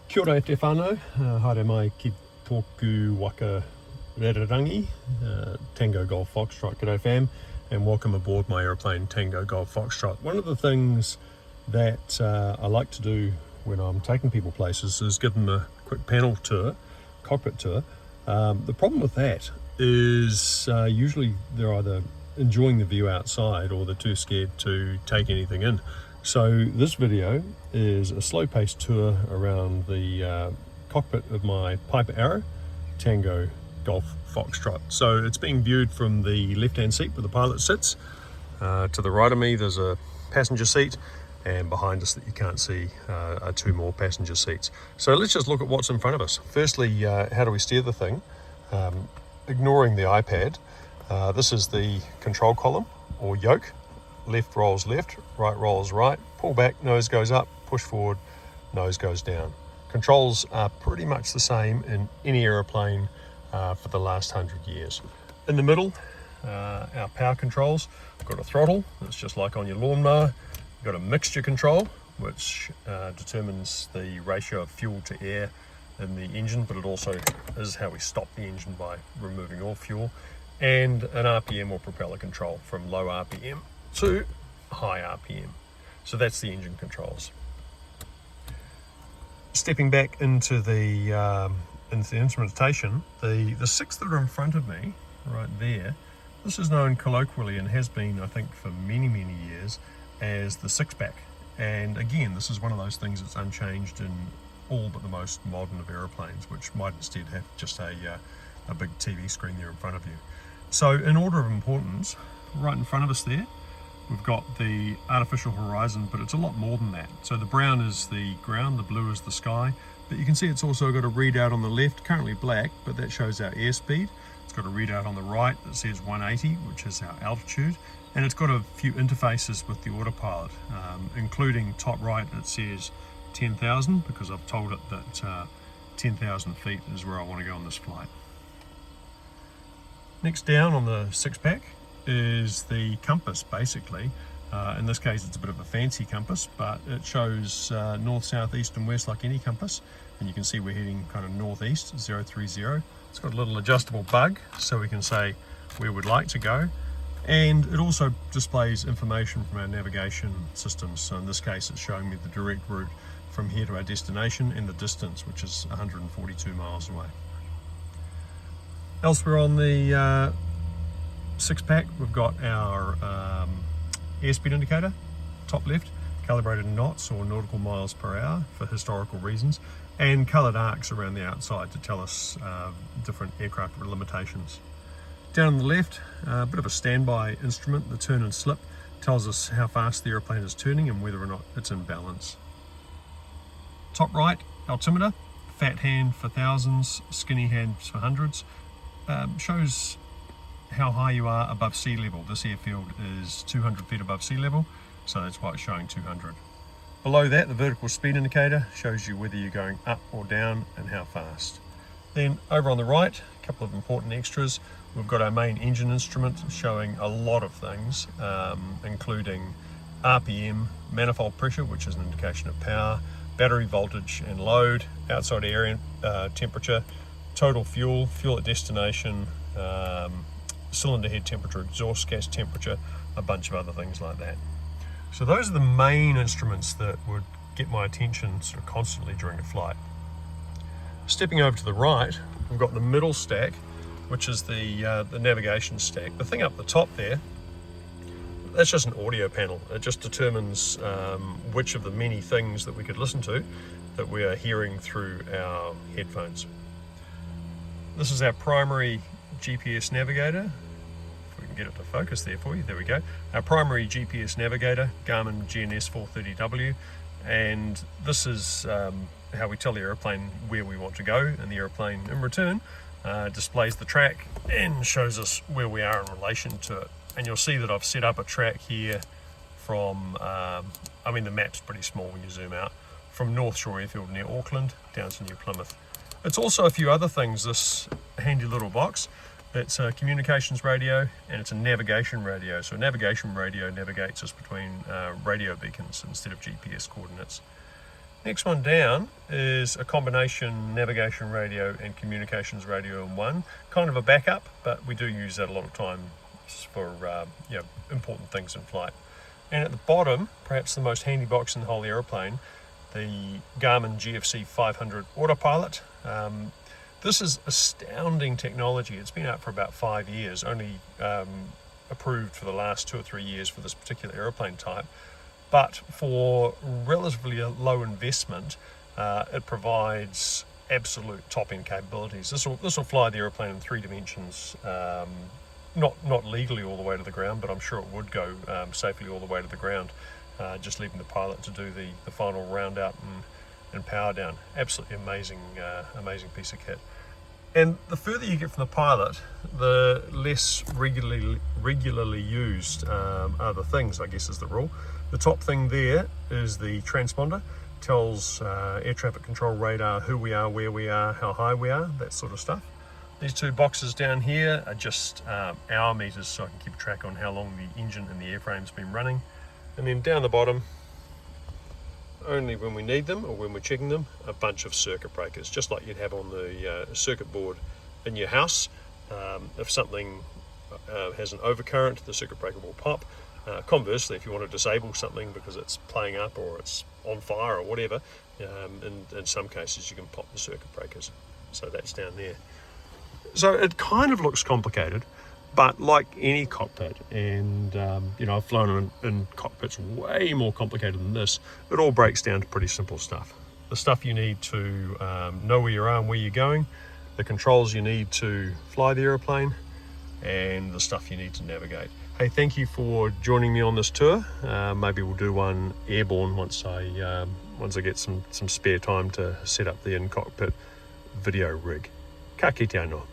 Kia ora te whānau, haere mai ki tōku waka rererangi, Tango Golf Foxtrot. G'day fam, and welcome aboard my aeroplane Tango Golf Foxtrot. One of the things that I like to do when I'm taking people places is give them a quick panel tour, cockpit tour. The problem with that is usually they're either enjoying the view outside or they're too scared to take anything in. So this video is a slow-paced tour around the cockpit of my Piper Arrow Tango Golf Foxtrot. So it's being viewed from the left-hand seat where the pilot sits. To the right of me there's a passenger seat, and behind us that you can't see are two more passenger seats. So let's just look at what's in front of us. Firstly, how do we steer the thing? Ignoring the iPad, this is the control column or yoke. Left rolls left, right rolls right, pull back, nose goes up, push forward, nose goes down. Controls are pretty much the same in any aeroplane for the last 100 years. In the middle, our power controls. We've got a throttle, that's just like on your lawnmower. We've got a mixture control, which determines the ratio of fuel to air in the engine, but it also is how we stop the engine by removing all fuel. And an RPM or propeller control from low RPM to high RPM. So that's the engine controls. Stepping back into the instrumentation, the six that are in front of me, right there, this is known colloquially and has been, I think, for many years as the six-pack. And again, this is one of those things that's unchanged in all but the most modern of aeroplanes, which might instead have just a big TV screen there in front of you. So in order of importance, right in front of us there, we've got the artificial horizon, but it's a lot more than that. So the brown is the ground, the blue is the sky, but you can see it's also got a readout on the left, currently black, but that shows our airspeed. It's got a readout on the right that says 180, which is our altitude, and it's got a few interfaces with the autopilot, including top right, it says 10,000, because I've told it that 10,000 feet is where I want to go on this flight. Next down on the six-pack is the compass, basically. In this case it's a bit of a fancy compass, but it shows north, south, east and west like any compass, and you can see we're heading kind of northeast, 030. It's got a little adjustable bug so we can say where we'd like to go, and it also displays information from our navigation systems. So in this case it's showing me the direct route from here to our destination and the distance, which is 142 miles away. Elsewhere on the six-pack, we've got our airspeed indicator, top left, calibrated in knots or nautical miles per hour for historical reasons, and coloured arcs around the outside to tell us different aircraft limitations. Down on the left, a bit of a standby instrument, the turn and slip, tells us how fast the aeroplane is turning and whether or not it's in balance. Top right, altimeter, fat hand for thousands, skinny hands for hundreds, shows how high you are above sea level. This airfield is 200 feet above sea level, so that's why it's showing 200. Below that, the vertical speed indicator shows you whether you're going up or down and how fast. Then over on the right, a couple of important extras. We've got our main engine instrument showing a lot of things, including RPM, manifold pressure, which is an indication of power, battery voltage and load, outside air temperature, total fuel, fuel at destination, cylinder head temperature, exhaust gas temperature, a bunch of other things like that. So those are the main instruments that would get my attention sort of constantly during a flight. Stepping over to the right, we've got the middle stack, which is the navigation stack. The thing up the top there, that's just an audio panel. It just determines which of the many things that we could listen to that we are hearing through our headphones. This is our primary GPS navigator. If we can get it to focus there for you, there we go. Our primary GPS navigator, Garmin GFC500, and this is how we tell the aeroplane where we want to go, and the aeroplane in return displays the track and shows us where we are in relation to it. And you'll see that I've set up a track here from, the map's pretty small when you zoom out, from North Shore Airfield near Auckland down to New Plymouth. It's also a few other things, this handy little box. It's a communications radio and it's a navigation radio. So a navigation radio navigates us between radio beacons instead of GPS coordinates. Next one down is a combination navigation radio and communications radio in one. Kind of a backup, but we do use that a lot of time for important things in flight. And at the bottom, perhaps the most handy box in the whole aeroplane, the Garmin GFC500 autopilot. This is astounding technology. It's been out for about 5 years, only approved for the last 2 or 3 years for this particular aeroplane type. But for relatively low investment, it provides absolute top-end capabilities. This will fly the aeroplane in 3 dimensions, not legally all the way to the ground, but I'm sure it would go safely all the way to the ground, just leaving the pilot to do the final round out and power down. Absolutely amazing piece of kit. And the further you get from the pilot, the less regularly used are the things, I guess is the rule. The top thing there is the transponder. Tells air traffic control radar who we are, where we are, how high we are, that sort of stuff. These 2 boxes down here are just hour meters, so I can keep track on how long the engine and the airframe's been running. And then down the bottom, only when we need them or when we're checking them, a bunch of circuit breakers, just like you'd have on the circuit board in your house. If something has an overcurrent, the circuit breaker will pop. Conversely, if you want to disable something because it's playing up or it's on fire or whatever, in some cases you can pop the circuit breakers. So that's down there. So it kind of looks complicated, but like any cockpit, and I've flown in cockpits way more complicated than this, it all breaks down to pretty simple stuff. The stuff you need to know where you are and where you're going, the controls you need to fly the aeroplane, and the stuff you need to navigate. Hey, thank you for joining me on this tour. Maybe we'll do one airborne once I get some spare time to set up the in-cockpit video rig. Ka kite anō.